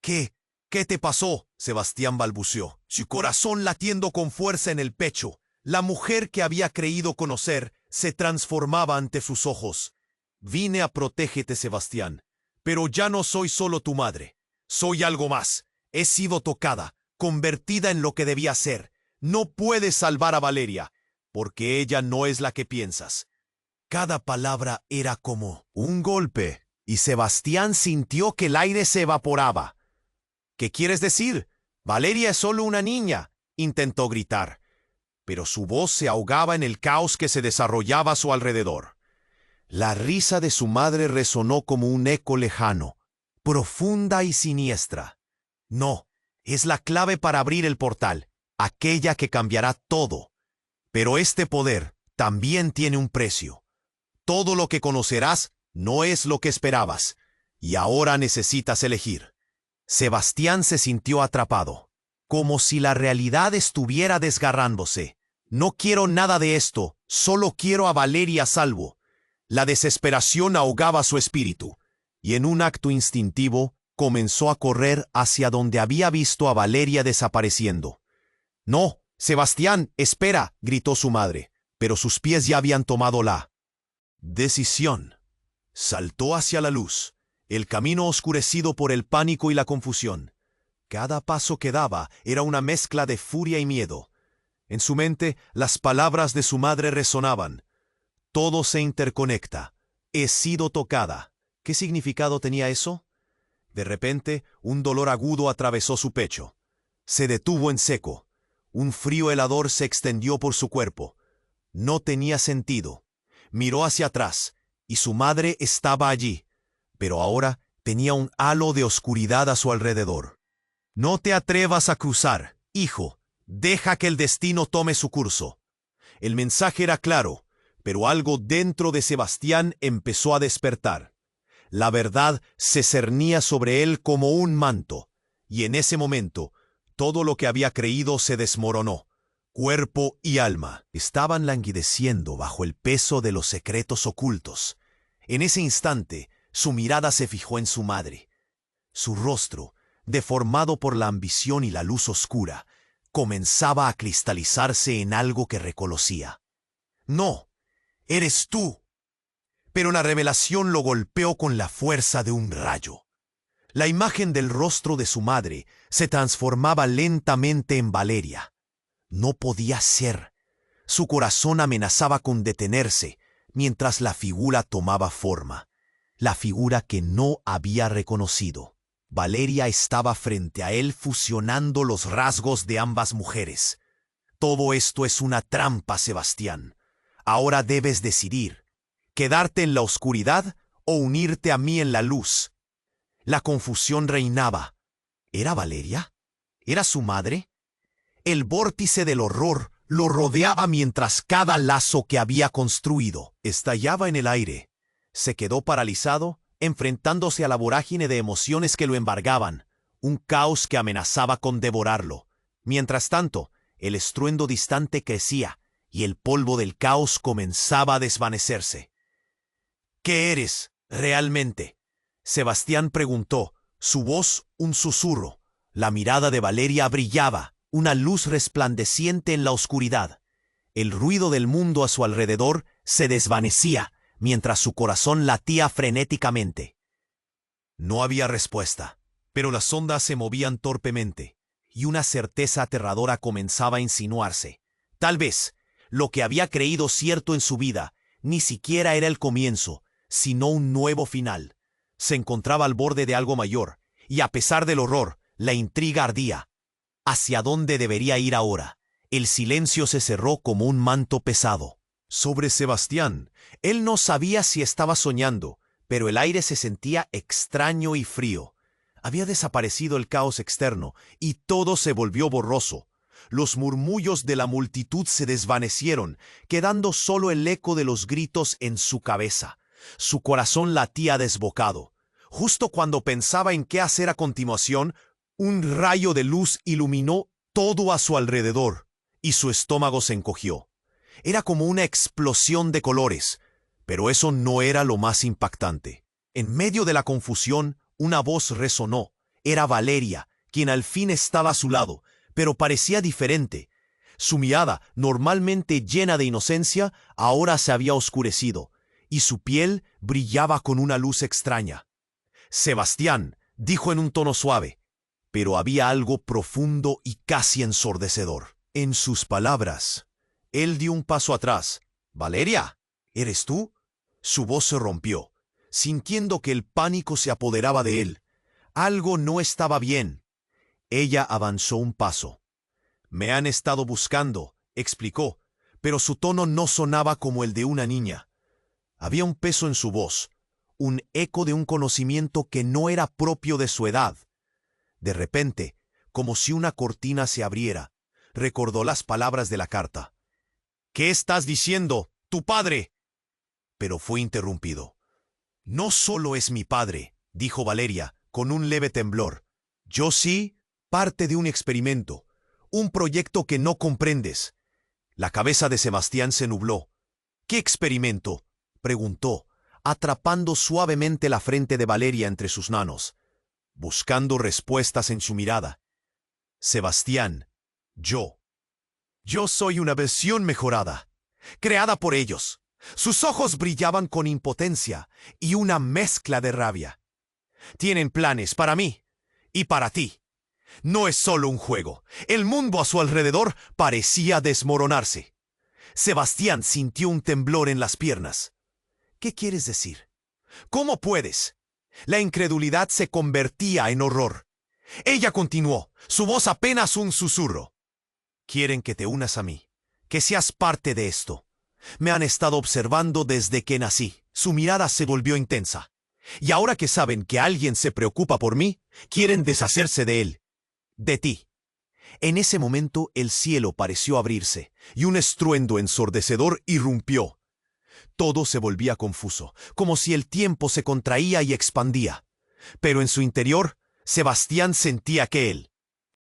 ¿Qué te pasó?», Sebastián balbuceó, su corazón latiendo con fuerza en el pecho. La mujer que había creído conocer se transformaba ante sus ojos. «Vine a protegerte, Sebastián, pero ya no soy solo tu madre. Soy algo más. He sido tocada, convertida en lo que debía ser. No puedes salvar a Valeria, porque ella no es la que piensas». Cada palabra era como un golpe, y Sebastián sintió que el aire se evaporaba. «¿Qué quieres decir? Valeria es solo una niña», intentó gritar, pero su voz se ahogaba en el caos que se desarrollaba a su alrededor. La risa de su madre resonó como un eco lejano, profunda y siniestra. «No, es la clave para abrir el portal, aquella que cambiará todo. Pero este poder también tiene un precio. Todo lo que conocerás no es lo que esperabas, y ahora necesitas elegir». Sebastián se sintió atrapado, como si la realidad estuviera desgarrándose. «No quiero nada de esto, solo quiero a Valeria a salvo». La desesperación ahogaba su espíritu, y en un acto instintivo comenzó a correr hacia donde había visto a Valeria desapareciendo. No, Sebastián, espera, gritó su madre, pero sus pies ya habían tomado la decisión. Saltó hacia la luz, el camino oscurecido por el pánico y la confusión. Cada paso que daba era una mezcla de furia y miedo. En su mente, las palabras de su madre resonaban. Todo se interconecta. He sido tocada. ¿Qué significado tenía eso? De repente, un dolor agudo atravesó su pecho. Se detuvo en seco. Un frío helador se extendió por su cuerpo. No tenía sentido. Miró hacia atrás, y su madre estaba allí, pero ahora tenía un halo de oscuridad a su alrededor. No te atrevas a cruzar, hijo. Deja que el destino tome su curso. El mensaje era claro, pero algo dentro de Sebastián empezó a despertar. La verdad se cernía sobre él como un manto, y en ese momento, todo lo que había creído se desmoronó. Cuerpo y alma estaban languideciendo bajo el peso de los secretos ocultos. En ese instante, su mirada se fijó en su madre. Su rostro, deformado por la ambición y la luz oscura, comenzaba a cristalizarse en algo que reconocía. No, eres tú. Pero la revelación lo golpeó con la fuerza de un rayo. La imagen del rostro de su madre se transformaba lentamente en Valeria. No podía ser. Su corazón amenazaba con detenerse mientras la figura tomaba forma. La figura que no había reconocido. Valeria estaba frente a él fusionando los rasgos de ambas mujeres. Todo esto es una trampa, Sebastián. Ahora debes decidir. ¿Quedarte en la oscuridad o unirte a mí en la luz? La confusión reinaba. ¿Era Valeria? ¿Era su madre? El vórtice del horror lo rodeaba mientras cada lazo que había construido estallaba en el aire. Se quedó paralizado, enfrentándose a la vorágine de emociones que lo embargaban, un caos que amenazaba con devorarlo. Mientras tanto, el estruendo distante crecía y el polvo del caos comenzaba a desvanecerse. ¿Qué eres, realmente? Sebastián preguntó, su voz un susurro. La mirada de Valeria brillaba, una luz resplandeciente en la oscuridad. El ruido del mundo a su alrededor se desvanecía, mientras su corazón latía frenéticamente. No había respuesta, pero las ondas se movían torpemente, y una certeza aterradora comenzaba a insinuarse. Tal vez, lo que había creído cierto en su vida, ni siquiera era el comienzo, sino un nuevo final. Se encontraba al borde de algo mayor, y a pesar del horror, la intriga ardía. ¿Hacia dónde debería ir ahora? El silencio se cerró como un manto pesado sobre Sebastián. Él no sabía si estaba soñando, pero el aire se sentía extraño y frío. Había desaparecido el caos externo, y todo se volvió borroso. Los murmullos de la multitud se desvanecieron, quedando solo el eco de los gritos en su cabeza. Su corazón latía desbocado. Justo cuando pensaba en qué hacer a continuación, un rayo de luz iluminó todo a su alrededor, y su estómago se encogió. Era como una explosión de colores, pero eso no era lo más impactante. En medio de la confusión, una voz resonó. Era Valeria, quien al fin estaba a su lado, pero parecía diferente. Su mirada, normalmente llena de inocencia, ahora se había oscurecido, y su piel brillaba con una luz extraña. Sebastián, dijo en un tono suave, pero había algo profundo y casi ensordecedor en sus palabras. Él dio un paso atrás. «Valeria, ¿eres tú?» Su voz se rompió, sintiendo que el pánico se apoderaba de él. Algo no estaba bien. Ella avanzó un paso. «Me han estado buscando», explicó, pero su tono no sonaba como el de una niña. Había un peso en su voz, un eco de un conocimiento que no era propio de su edad. De repente, como si una cortina se abriera, recordó las palabras de la carta. «¿Qué estás diciendo, tu padre?» Pero fue interrumpido. «No solo es mi padre», dijo Valeria, con un leve temblor. «Yo sí, parte de un experimento, un proyecto que no comprendes». La cabeza de Sebastián se nubló. «¿Qué experimento?», preguntó, atrapando suavemente la frente de Valeria entre sus manos, buscando respuestas en su mirada. «Sebastián, yo». Yo soy una versión mejorada, creada por ellos. Sus ojos brillaban con impotencia y una mezcla de rabia. Tienen planes para mí y para ti. No es solo un juego. El mundo a su alrededor parecía desmoronarse. Sebastián sintió un temblor en las piernas. ¿Qué quieres decir? ¿Cómo puedes? La incredulidad se convertía en horror. Ella continuó, su voz apenas un susurro. Quieren que te unas a mí, que seas parte de esto. Me han estado observando desde que nací. Su mirada se volvió intensa. Y ahora que saben que alguien se preocupa por mí, quieren deshacerse de él. De ti. En ese momento el cielo pareció abrirse, y un estruendo ensordecedor irrumpió. Todo se volvía confuso, como si el tiempo se contraía y expandía. Pero en su interior, Sebastián sentía que el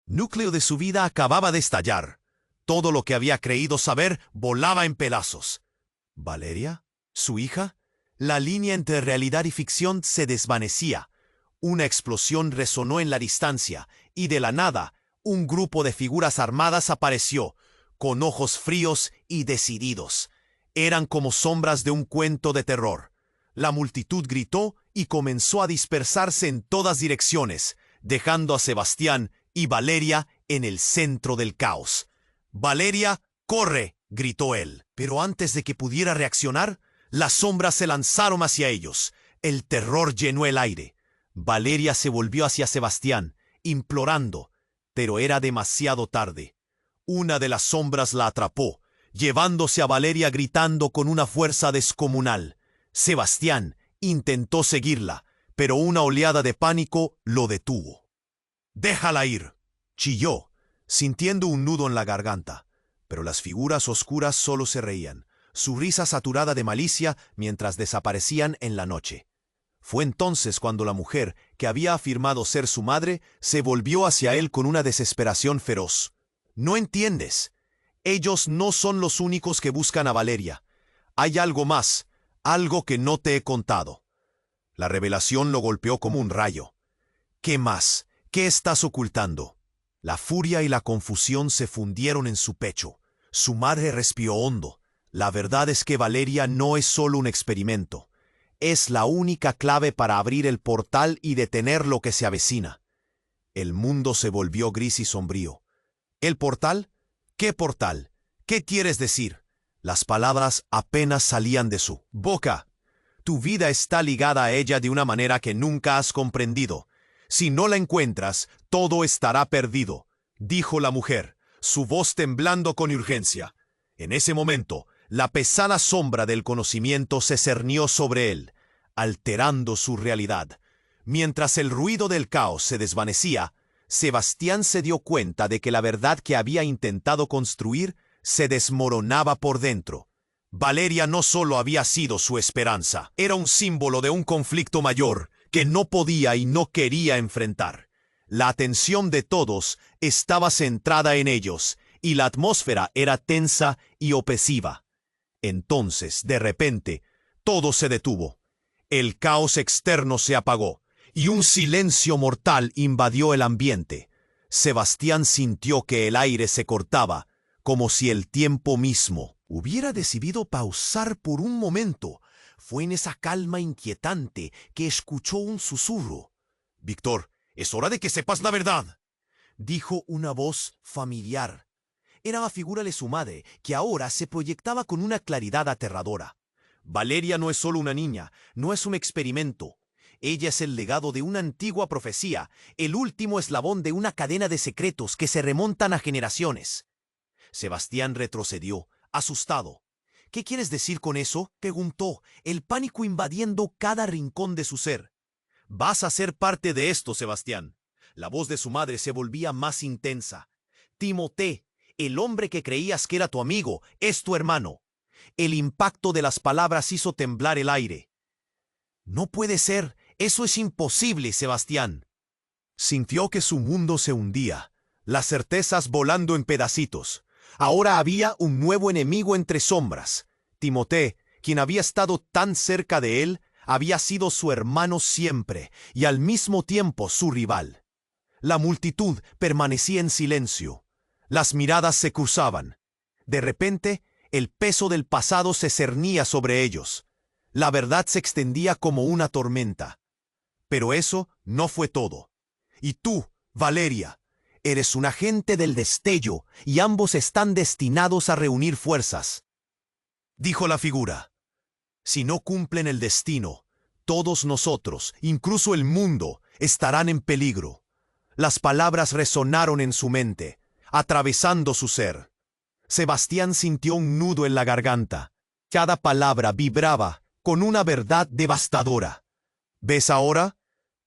núcleo de su vida acababa de estallar. Todo lo que había creído saber volaba en pedazos. ¿Valeria? ¿Su hija? La línea entre realidad y ficción se desvanecía. Una explosión resonó en la distancia, y de la nada, un grupo de figuras armadas apareció, con ojos fríos y decididos. Eran como sombras de un cuento de terror. La multitud gritó y comenzó a dispersarse en todas direcciones, dejando a Sebastián y Valeria en el centro del caos. «Valeria, corre», gritó él. Pero antes de que pudiera reaccionar, las sombras se lanzaron hacia ellos. El terror llenó el aire. Valeria se volvió hacia Sebastián, implorando, pero era demasiado tarde. Una de las sombras la atrapó, llevándose a Valeria gritando con una fuerza descomunal. Sebastián intentó seguirla, pero una oleada de pánico lo detuvo. «Déjala ir», chilló, sintiendo un nudo en la garganta. Pero las figuras oscuras solo se reían, su risa saturada de malicia mientras desaparecían en la noche. Fue entonces cuando la mujer, que había afirmado ser su madre, se volvió hacia él con una desesperación feroz. «No entiendes. Ellos no son los únicos que buscan a Valeria. Hay algo más, algo que no te he contado». La revelación lo golpeó como un rayo. «¿Qué más? ¿Qué estás ocultando?». La furia y la confusión se fundieron en su pecho. Su madre respiró hondo. La verdad es que Valeria no es solo un experimento. Es la única clave para abrir el portal y detener lo que se avecina. El mundo se volvió gris y sombrío. ¿El portal? ¿Qué portal? ¿Qué quieres decir? Las palabras apenas salían de su boca. Tu vida está ligada a ella de una manera que nunca has comprendido. Si no la encuentras, todo estará perdido, dijo la mujer, su voz temblando con urgencia. En ese momento, la pesada sombra del conocimiento se cernió sobre él, alterando su realidad. Mientras el ruido del caos se desvanecía, Sebastián se dio cuenta de que la verdad que había intentado construir se desmoronaba por dentro. Valeria no solo había sido su esperanza, era un símbolo de un conflicto mayor que no podía y no quería enfrentar. La atención de todos estaba centrada en ellos, y la atmósfera era tensa y opresiva. Entonces, de repente, todo se detuvo. El caos externo se apagó, y un silencio mortal invadió el ambiente. Sebastián sintió que el aire se cortaba, como si el tiempo mismo hubiera decidido pausar por un momento. Fue en esa calma inquietante que escuchó un susurro. «Víctor, es hora de que sepas la verdad», dijo una voz familiar. Era la figura de su madre, que ahora se proyectaba con una claridad aterradora. Valeria no es solo una niña, no es un experimento. Ella es el legado de una antigua profecía, el último eslabón de una cadena de secretos que se remontan a generaciones. Sebastián retrocedió, asustado. «¿Qué quieres decir con eso?», preguntó, el pánico invadiendo cada rincón de su ser. «Vas a ser parte de esto, Sebastián». La voz de su madre se volvía más intensa. «Timothée, el hombre que creías que era tu amigo, es tu hermano». El impacto de las palabras hizo temblar el aire. «No puede ser, eso es imposible, Sebastián». Sintió que su mundo se hundía, las certezas volando en pedacitos. Ahora había un nuevo enemigo entre sombras. Timothée, quien había estado tan cerca de él, había sido su hermano siempre y al mismo tiempo su rival. La multitud permanecía en silencio. Las miradas se cruzaban. De repente, el peso del pasado se cernía sobre ellos. La verdad se extendía como una tormenta. Pero eso no fue todo. Y tú, Valeria, eres un agente del destello y ambos están destinados a reunir fuerzas. Dijo la figura. Si no cumplen el destino, todos nosotros, incluso el mundo, estarán en peligro. Las palabras resonaron en su mente, atravesando su ser. Sebastián sintió un nudo en la garganta. Cada palabra vibraba con una verdad devastadora. ¿Ves ahora?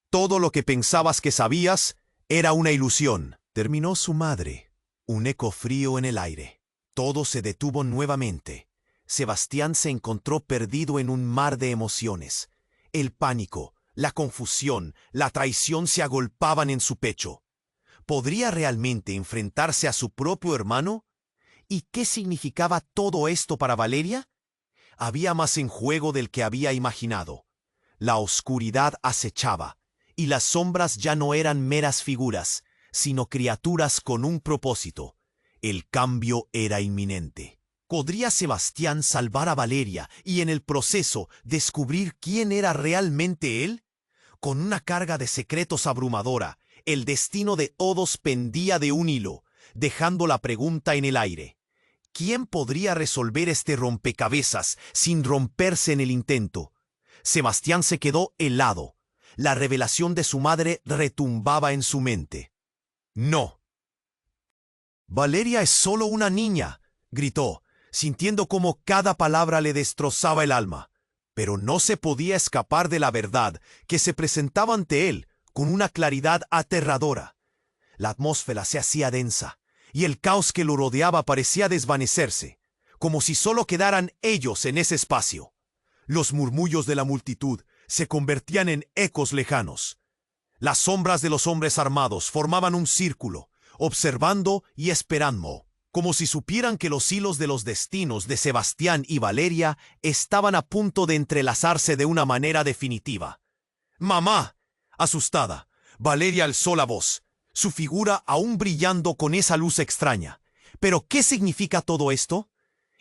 Todo lo que pensabas que sabías era una ilusión. Terminó su madre. Un eco frío en el aire. Todo se detuvo nuevamente. Sebastián se encontró perdido en un mar de emociones. El pánico, la confusión, la traición se agolpaban en su pecho. ¿Podría realmente enfrentarse a su propio hermano? ¿Y qué significaba todo esto para Valeria? Había más en juego del que había imaginado. La oscuridad acechaba, y las sombras ya no eran meras figuras, sino criaturas con un propósito. El cambio era inminente. ¿Podría Sebastián salvar a Valeria y en el proceso descubrir quién era realmente él? Con una carga de secretos abrumadora, el destino de todos pendía de un hilo, dejando la pregunta en el aire. ¿Quién podría resolver este rompecabezas sin romperse en el intento? Sebastián se quedó helado. La revelación de su madre retumbaba en su mente. ¡No! Valeria es solo una niña, gritó, sintiendo cómo cada palabra le destrozaba el alma. Pero no se podía escapar de la verdad que se presentaba ante él con una claridad aterradora. La atmósfera se hacía densa, y el caos que lo rodeaba parecía desvanecerse, como si solo quedaran ellos en ese espacio. Los murmullos de la multitud se convertían en ecos lejanos. Las sombras de los hombres armados formaban un círculo, observando y esperando, como si supieran que los hilos de los destinos de Sebastián y Valeria estaban a punto de entrelazarse de una manera definitiva. ¡Mamá! Asustada, Valeria alzó la voz, su figura aún brillando con esa luz extraña. ¿Pero qué significa todo esto?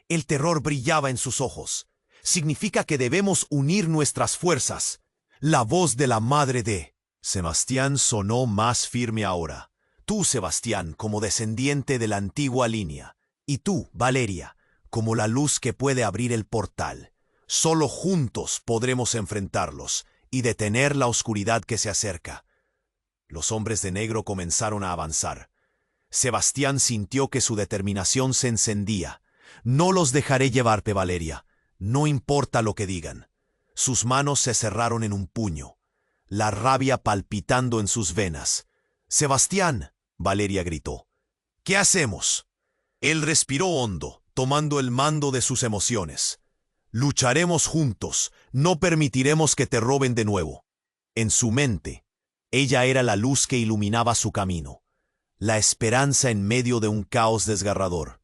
El terror brillaba en sus ojos. Significa que debemos unir nuestras fuerzas. La voz de la madre de Sebastián sonó más firme ahora. Tú, Sebastián, como descendiente de la antigua línea, y tú, Valeria, como la luz que puede abrir el portal. Solo juntos podremos enfrentarlos y detener la oscuridad que se acerca. Los hombres de negro comenzaron a avanzar. Sebastián sintió que su determinación se encendía. No los dejaré llevarte, Valeria. No importa lo que digan. Sus manos se cerraron en un puño, la rabia palpitando en sus venas. Sebastián, Valeria gritó. ¿Qué hacemos? Él respiró hondo, tomando el mando de sus emociones. Lucharemos juntos, no permitiremos que te roben de nuevo. En su mente, ella era la luz que iluminaba su camino, la esperanza en medio de un caos desgarrador.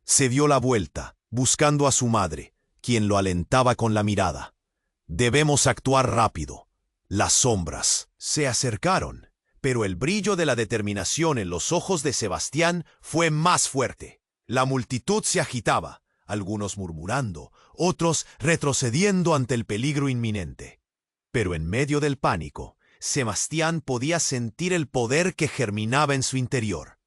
Se dio la vuelta, buscando a su madre, quien lo alentaba con la mirada. Debemos actuar rápido. Las sombras se acercaron, pero el brillo de la determinación en los ojos de Sebastián fue más fuerte. La multitud se agitaba, algunos murmurando, otros retrocediendo ante el peligro inminente. Pero en medio del pánico, Sebastián podía sentir el poder que germinaba en su interior.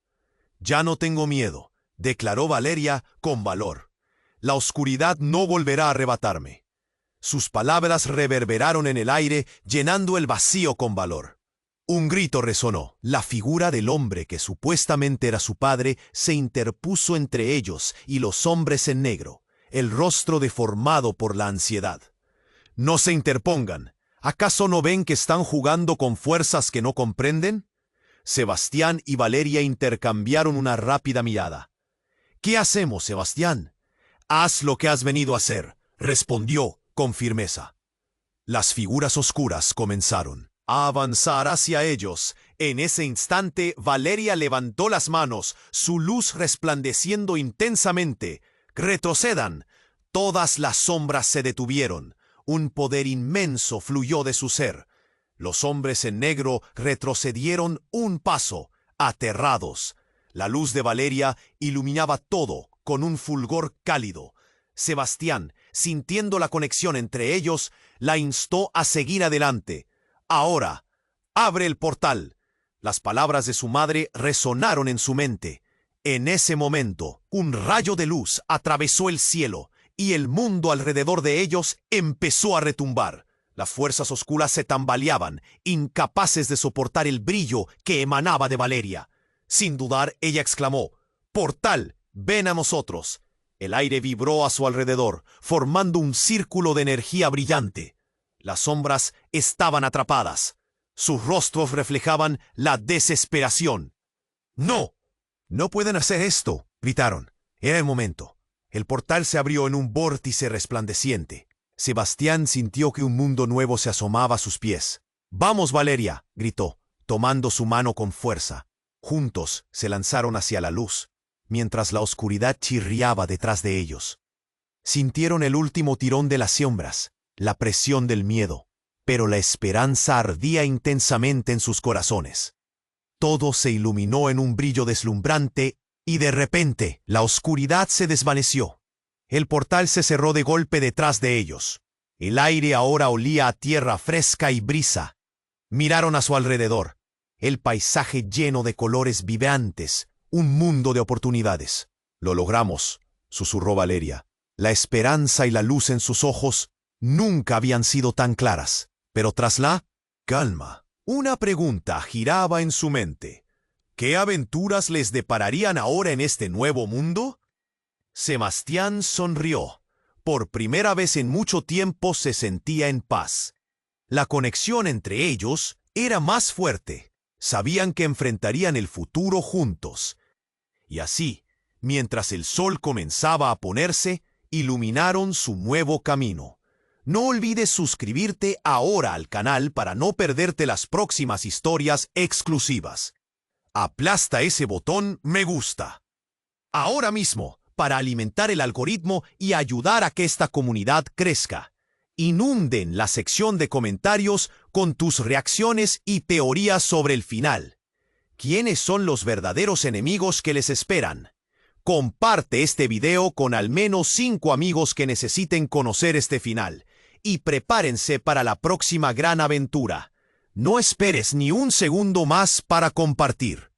«Ya no tengo miedo», declaró Valeria con valor. «La oscuridad no volverá a arrebatarme». Sus palabras reverberaron en el aire, llenando el vacío con valor. Un grito resonó. La figura del hombre que supuestamente era su padre se interpuso entre ellos y los hombres en negro, el rostro deformado por la ansiedad. «No se interpongan. ¿Acaso no ven que están jugando con fuerzas que no comprenden?» Sebastián y Valeria intercambiaron una rápida mirada. «¿Qué hacemos, Sebastián?» «Haz lo que has venido a hacer», respondió con firmeza. Las figuras oscuras comenzaron a avanzar hacia ellos. En ese instante, Valeria levantó las manos, su luz resplandeciendo intensamente. «Retrocedan». Todas las sombras se detuvieron. Un poder inmenso fluyó de su ser. Los hombres en negro retrocedieron un paso, aterrados. La luz de Valeria iluminaba todo con un fulgor cálido. Sebastián, sintiendo la conexión entre ellos, la instó a seguir adelante. Ahora, abre el portal. Las palabras de su madre resonaron en su mente. En ese momento, un rayo de luz atravesó el cielo y el mundo alrededor de ellos empezó a retumbar. Las fuerzas oscuras se tambaleaban, incapaces de soportar el brillo que emanaba de Valeria. Sin dudar, ella exclamó: «Portal, ven a nosotros». El aire vibró a su alrededor, formando un círculo de energía brillante. Las sombras estaban atrapadas. Sus rostros reflejaban la desesperación. «¡No! ¡No pueden hacer esto!», gritaron. Era el momento. El portal se abrió en un vórtice resplandeciente. Sebastián sintió que un mundo nuevo se asomaba a sus pies. «¡Vamos, Valeria!», gritó, tomando su mano con fuerza. Juntos se lanzaron hacia la luz, mientras la oscuridad chirriaba detrás de ellos. Sintieron el último tirón de las sombras, la presión del miedo, pero la esperanza ardía intensamente en sus corazones. Todo se iluminó en un brillo deslumbrante y de repente la oscuridad se desvaneció. El portal se cerró de golpe detrás de ellos. El aire ahora olía a tierra fresca y brisa. Miraron a su alrededor. El paisaje lleno de colores vibrantes, un mundo de oportunidades. «Lo logramos», susurró Valeria. La esperanza y la luz en sus ojos nunca habían sido tan claras. Pero tras la calma, una pregunta giraba en su mente. ¿Qué aventuras les depararían ahora en este nuevo mundo? Sebastián sonrió. Por primera vez en mucho tiempo se sentía en paz. La conexión entre ellos era más fuerte. Sabían que enfrentarían el futuro juntos. Y así, mientras el sol comenzaba a ponerse, iluminaron su nuevo camino. No olvides suscribirte ahora al canal para no perderte las próximas historias exclusivas. Aplasta ese botón me gusta ahora mismo para alimentar el algoritmo y ayudar a que esta comunidad crezca. Inunden la sección de comentarios con tus reacciones y teorías sobre el final. ¿Quiénes son los verdaderos enemigos que les esperan? Comparte este video con al menos 5 amigos que necesiten conocer este final. Y prepárense para la próxima gran aventura. No esperes ni un segundo más para compartir.